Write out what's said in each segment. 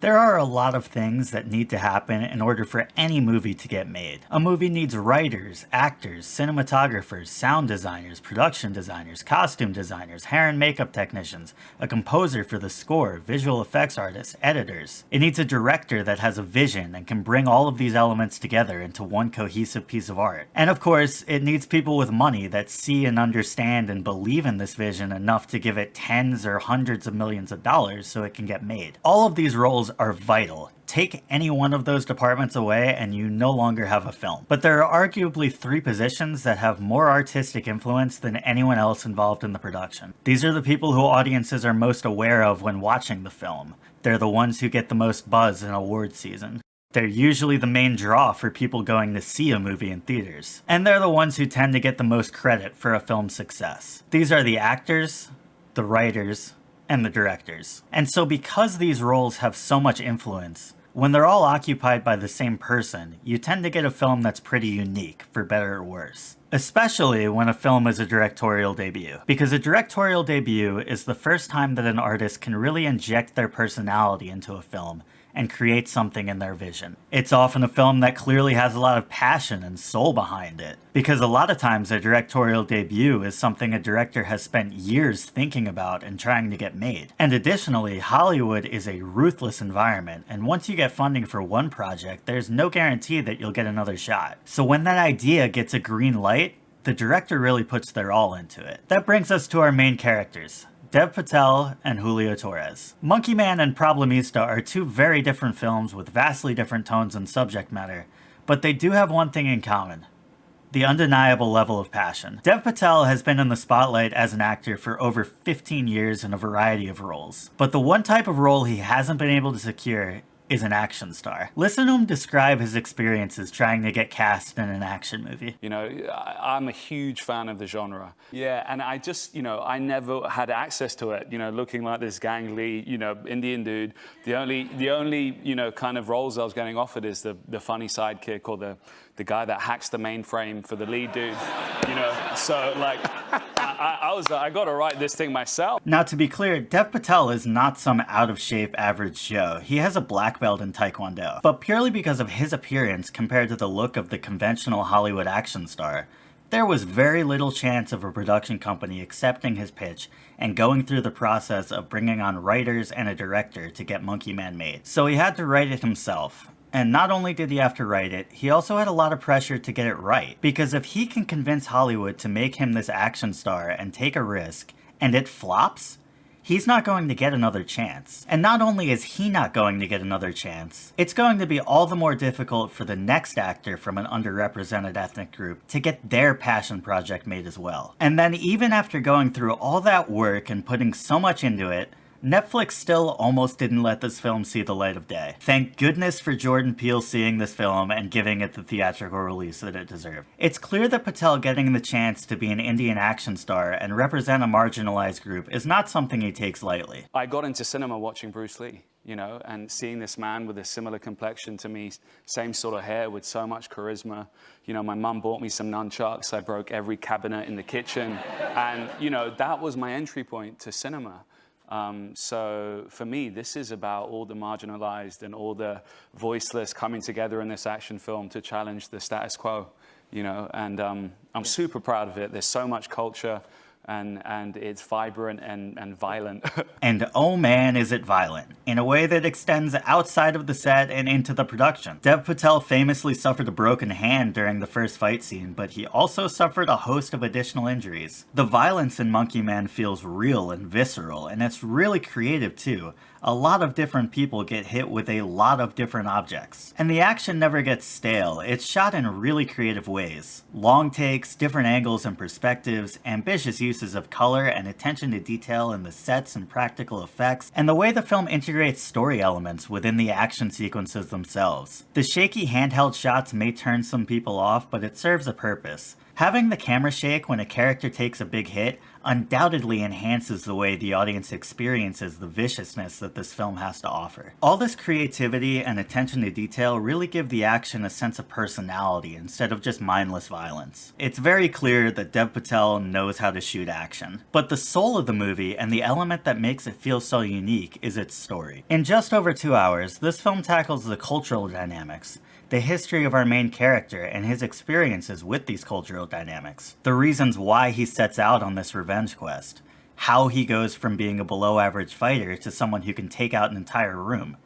There are a lot of things that need to happen in order for any movie to get made. A movie needs writers, actors, cinematographers, sound designers, production designers, costume designers, hair and makeup technicians, a composer for the score, visual effects artists, editors. It needs a director that has a vision and can bring all of these elements together into one cohesive piece of art. And of course, it needs people with money that see and understand and believe in this vision enough to give it tens or hundreds of millions of dollars so it can get made. All of these roles are vital. Take any one of those departments away and you no longer have a film. But there are arguably three positions that have more artistic influence than anyone else involved in the production. These are the people who audiences are most aware of when watching the film. They're the ones who get the most buzz in award season. They're usually the main draw for people going to see a movie in theaters. And they're the ones who tend to get the most credit for a film's success. These are the actors, the writers, and the directors. And so because these roles have so much influence, when they're all occupied by the same person, you tend to get a film that's pretty unique, for better or worse. Especially when a film is a directorial debut. Because a directorial debut is the first time that an artist can really inject their personality into a film and create something in their vision. It's often a film that clearly has a lot of passion and soul behind it, because a lot of times a directorial debut is something a director has spent years thinking about and trying to get made. And additionally, Hollywood is a ruthless environment, and once you get funding for one project, there's no guarantee that you'll get another shot. So when that idea gets a green light, the director really puts their all into it. That brings us to our main characters, Dev Patel and Julio Torres. Monkey Man and Problemista are two very different films with vastly different tones and subject matter, but they do have one thing in common: the undeniable level of passion. Dev Patel has been in the spotlight as an actor for over 15 years in a variety of roles, but the one type of role he hasn't been able to secure is an action star. Listen to him describe his experiences trying to get cast in an action movie. You know, I'm a huge fan of the genre. Yeah, and I just, I never had access to it. Looking like this gangly, Indian dude. The only, kind of roles I was getting offered is the funny sidekick or the guy that hacks the mainframe for the lead dude. So like, I was like, I got to write this thing myself. Now, to be clear, Dev Patel is not some out-of-shape average Joe. He has a black belt in Taekwondo. But purely because of his appearance compared to the look of the conventional Hollywood action star, there was very little chance of a production company accepting his pitch and going through the process of bringing on writers and a director to get Monkey Man made. So he had to write it himself. And not only did he have to write it, he also had a lot of pressure to get it right. Because if he can convince Hollywood to make him this action star and take a risk, and it flops, he's not going to get another chance. And not only is he not going to get another chance, it's going to be all the more difficult for the next actor from an underrepresented ethnic group to get their passion project made as well. And then even after going through all that work and putting so much into it, Netflix still almost didn't let this film see the light of day. Thank goodness for Jordan Peele seeing this film and giving it the theatrical release that it deserved. It's clear that Patel getting the chance to be an Indian action star and represent a marginalized group is not something he takes lightly. I got into cinema watching Bruce Lee, and seeing this man with a similar complexion to me, same sort of hair with so much charisma. My mum bought me some nunchucks. I broke every cabinet in the kitchen. And, that was my entry point to cinema. So for me, this is about all the marginalized and all the voiceless coming together in this action film to challenge the status quo, and I'm super proud of it. There's so much culture, and it's vibrant and violent. And oh man, is it violent, in a way that extends outside of the set and into the production. Dev Patel famously suffered a broken hand during the first fight scene, but he also suffered a host of additional injuries. The violence in Monkey Man feels real and visceral, and it's really creative too. A lot of different people get hit with a lot of different objects. And the action never gets stale. It's shot in really creative ways. Long takes, different angles and perspectives, ambitious uses of color and attention to detail in the sets and practical effects, and the way the film integrates story elements within the action sequences themselves. The shaky handheld shots may turn some people off, but it serves a purpose. Having the camera shake when a character takes a big hit undoubtedly enhances the way the audience experiences the viciousness that this film has to offer. All this creativity and attention to detail really give the action a sense of personality instead of just mindless violence. It's very clear that Dev Patel knows how to shoot action, but the soul of the movie and the element that makes it feel so unique is its story. In just over 2 hours, this film tackles the cultural dynamics, the history of our main character and his experiences with these cultural dynamics, the reasons why he sets out on this revenge quest, how he goes from being a below-average fighter to someone who can take out an entire room,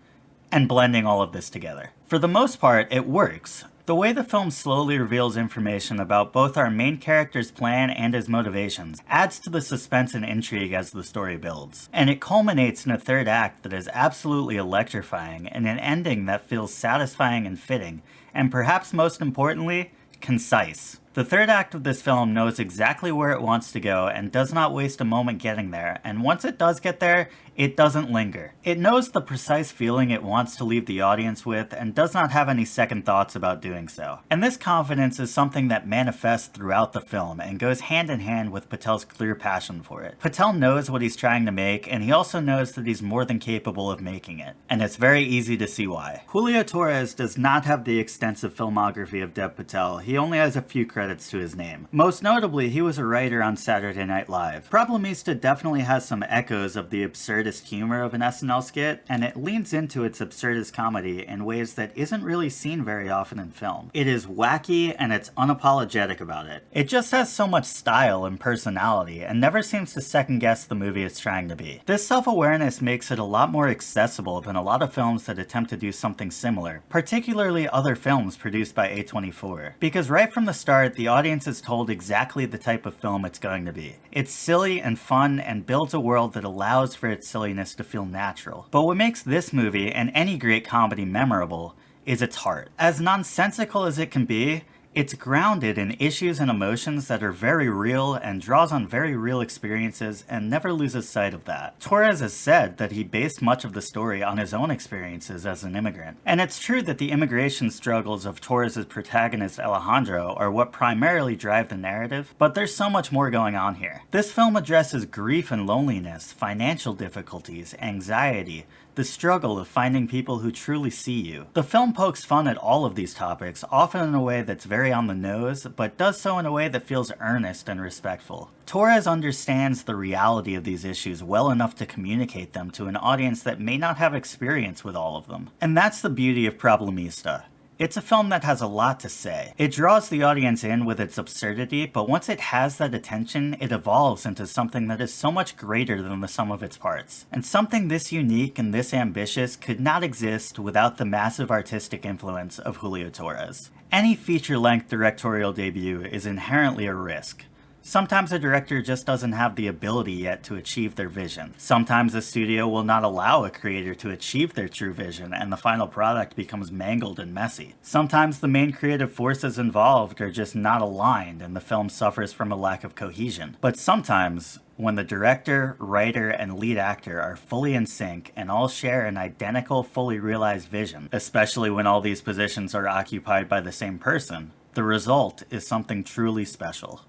and blending all of this together. For the most part, it works. The way the film slowly reveals information about both our main character's plan and his motivations adds to the suspense and intrigue as the story builds. And it culminates in a third act that is absolutely electrifying and an ending that feels satisfying and fitting, and perhaps most importantly, concise. The third act of this film knows exactly where it wants to go and does not waste a moment getting there, and once it does get there, it doesn't linger. It knows the precise feeling it wants to leave the audience with and does not have any second thoughts about doing so. And this confidence is something that manifests throughout the film and goes hand in hand with Patel's clear passion for it. Patel knows what he's trying to make, and he also knows that he's more than capable of making it. And it's very easy to see why. Julio Torres does not have the extensive filmography of Dev Patel. He only has a few credits to his name. Most notably, he was a writer on Saturday Night Live. Problemista definitely has some echoes of the absurdist humor of an SNL skit, and it leans into its absurdist comedy in ways that isn't really seen very often in film. It is wacky and it's unapologetic about it. It just has so much style and personality and never seems to second guess the movie it's trying to be. This self-awareness makes it a lot more accessible than a lot of films that attempt to do something similar, particularly other films produced by A24. Because right from the start, the audience is told exactly the type of film it's going to be. It's silly and fun and builds a world that allows for its silliness to feel natural. But what makes this movie and any great comedy memorable is its heart. As nonsensical as it can be, it's grounded in issues and emotions that are very real and draws on very real experiences and never loses sight of that. Torres has said that he based much of the story on his own experiences as an immigrant. And it's true that the immigration struggles of Torres' protagonist Alejandro are what primarily drive the narrative, but there's so much more going on here. This film addresses grief and loneliness, financial difficulties, anxiety, the struggle of finding people who truly see you. The film pokes fun at all of these topics, often in a way that's very on the nose, but does so in a way that feels earnest and respectful. Torres understands the reality of these issues well enough to communicate them to an audience that may not have experience with all of them. And that's the beauty of Problemista. It's a film that has a lot to say. It draws the audience in with its absurdity, but once it has that attention, it evolves into something that is so much greater than the sum of its parts. And something this unique and this ambitious could not exist without the massive artistic influence of Julio Torres. Any feature-length directorial debut is inherently a risk. Sometimes a director just doesn't have the ability yet to achieve their vision. Sometimes a studio will not allow a creator to achieve their true vision and the final product becomes mangled and messy. Sometimes the main creative forces involved are just not aligned and the film suffers from a lack of cohesion. But sometimes, when the director, writer, and lead actor are fully in sync and all share an identical, fully realized vision, especially when all these positions are occupied by the same person, the result is something truly special.